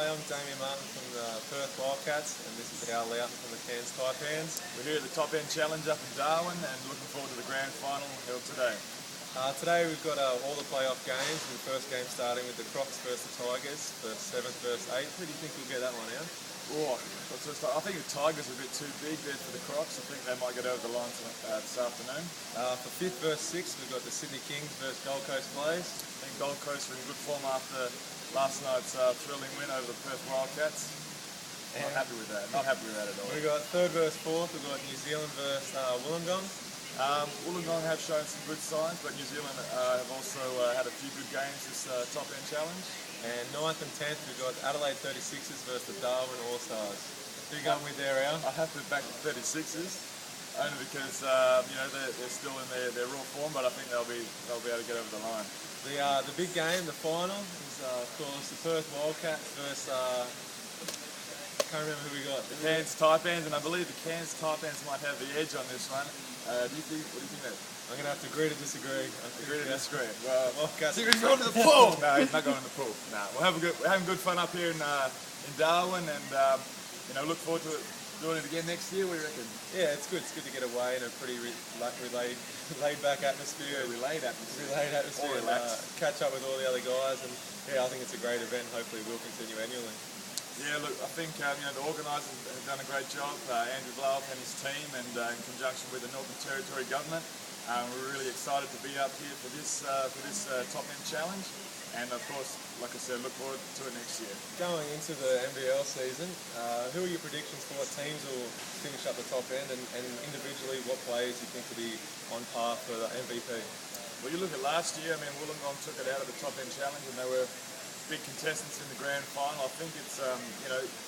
Hi, I'm Damian from the Perth Wildcats, and this is our Loughton from the Cairns Taipans. We're here at the Top End Challenge up in Darwin and looking forward to the grand final held today. Today we've got all the playoff games, and the first game starting with the Crocs versus the Tigers for 7th versus 8th. Who do you think will get that one out? I think the Tigers are a bit too big there for the Crocs. I think they might get over the line this afternoon. For 5th versus 6th, we've got the Sydney Kings versus Gold Coast Blaze. I think Gold Coast are in good form after last night's thrilling win over the Perth Wildcats. Not happy with that. Not happy with that at all. We've got 3rd versus 4th. We've got New Zealand versus Wollongong. Wollongong have shown some good signs, but New Zealand have also had a few good games this Top End Challenge. And 9th and 10th, we've got Adelaide 36ers versus the Darwin All-Stars. Who you going with there, Al? I have to back the 36ers, only because they're still in their raw form, but I think they'll be able to get over the line. The big game, the final, is of course the Perth Wildcats versus I can't remember who we got. The Cairns Taipans, and I believe the Cairns Taipans might have the edge on this one. What do you think that? I'm going to have to agree to disagree. Agree to disagree. Well, Wildcats. he's going to the pool. No, he's not going to the pool. No, we're having good fun up here in Darwin, and look forward to doing it again next year. We reckon. Yeah, it's good. It's good to get away in a pretty laid back atmosphere. Relayed atmosphere. Catch up with all the other guys, and yeah, I think it's a great event. Hopefully, we'll continue annually. Yeah, look, I think the organisers have done a great job. Andrew Loughton and his team, and in conjunction with the Northern Territory Government, we're really excited to be up here for this Top End Challenge. And of course, like I said, look forward to it next year. Going into the NBL season, who are your predictions for what teams will finish up the top end, and individually what players you think will be on par for the MVP? Well, you look at last year. I mean, Wollongong took it out of the Top End Challenge, and they were big contestants in the grand final. I think it's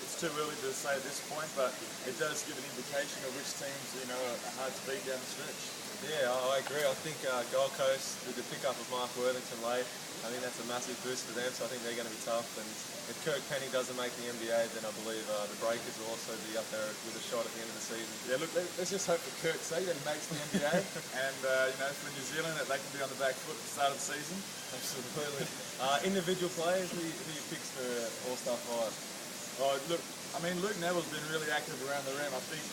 it's too early to say at this point, but it does give an indication of which teams are hard to beat down the stretch. Yeah, I agree. I think Gold Coast, with the pickup of Mark Worthington late, I think that's a massive boost for them, so I think they're going to be tough. And if Kirk Penny doesn't make the NBA, then I believe the Breakers will also be up there with a shot at the end of the season. Yeah, look, let's just hope for Kirk's sake that he makes the NBA, and for New Zealand that they can be on the back foot at the start of the season. Absolutely. Individual players, who you pick for All-Star 5? Oh, look, I mean, Luke Neville's been really active around the rim. I think,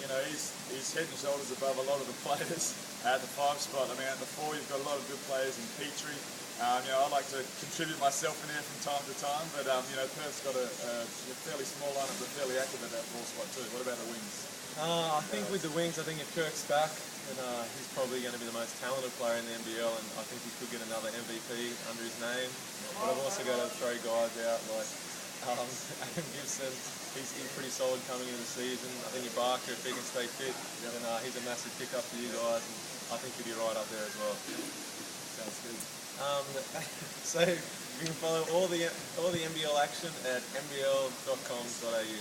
he's head and shoulders above a lot of the players at the 5 spot. I mean, at the 4, you've got a lot of good players in Petrie. I like to contribute myself in there from time to time, but, Perth's got a fairly small lineup, but fairly active at that 4 spot too. What about the wings? I think with the wings, I think if Kirk's back, then he's probably going to be the most talented player in the NBL, and I think he could get another MVP under his name. But I've also got to throw guys out like Adam Gibson. He's pretty solid coming into the season. I think Ibaka, if he can stay fit, then he's a massive pickup for you guys, and I think he'll be right up there as well. Sounds good. So you can follow all the NBL action at nbl.com.au.